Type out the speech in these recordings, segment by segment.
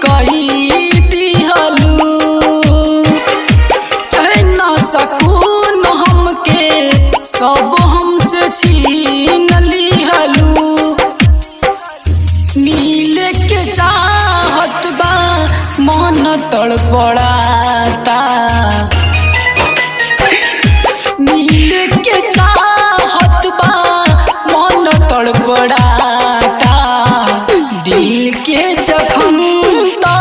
कई दिहलू, चैन सकून हमके सब हमसे छीन लिहलू। मिले के चाहत बा मन तड़पड़ाता, मिले के चाहत बा मन तड़पड़ाता। दिल के जख्म तो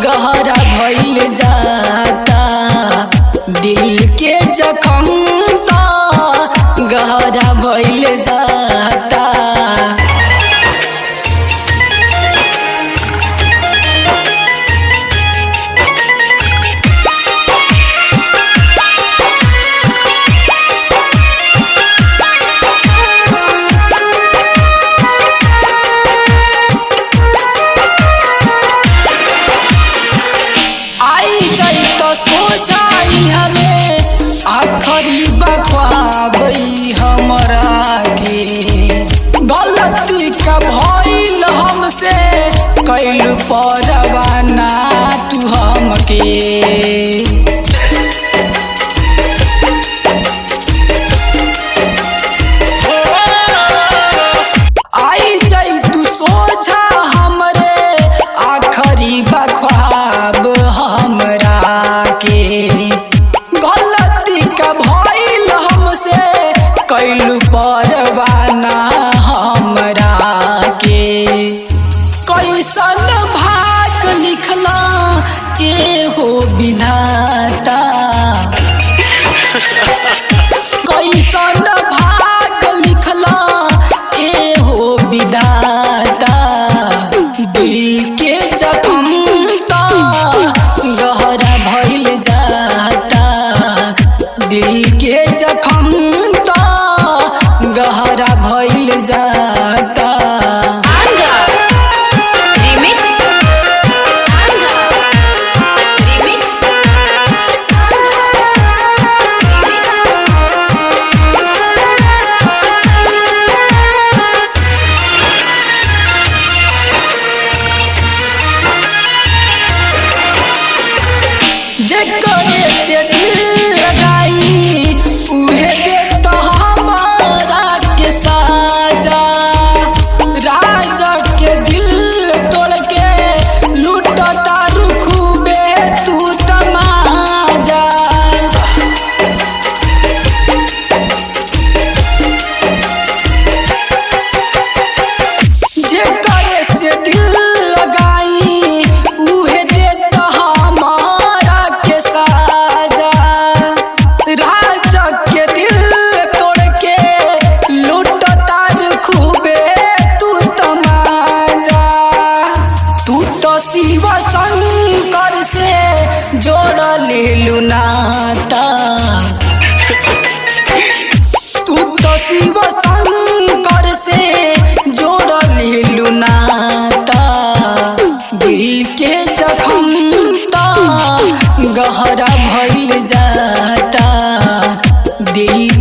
गहरा भइल जाता, दिल के जख्म तो गहरा भइल जाता। सोचाई हमें आखरी बख्वाबई हमरा के, गलती का भइल हमसे कैल परवाना तू हमके। आई जाई तू सोचा हमरे आखरी बख्वाब हमरा के, गलती का भइल हमसे कैल परवाना हमरा के। कैसन भाग लिखला के हो विधाता, कैसन भाग लिखला के हो विधाता। दिल के जख्म गहरा भइल जाता, दिल के जख्म तो गहरा भइल जाता। जेकरे से दिल लगाई उहे देता हमारा के साजा, राजा के दिल तोड़ के लूटता रुखबे तू तमाजा। जेकरे से दिल लगाई उहे देता राजा के दिल तोड़ के लूटता खूबे तू तमाजा। तू तो शिव शंकर से जोड़ लेलू नाता, तू तो शिव शंकर से जोड़ लेलू नाता। दिल के जख्म तो गहरा भइल जाता, दिल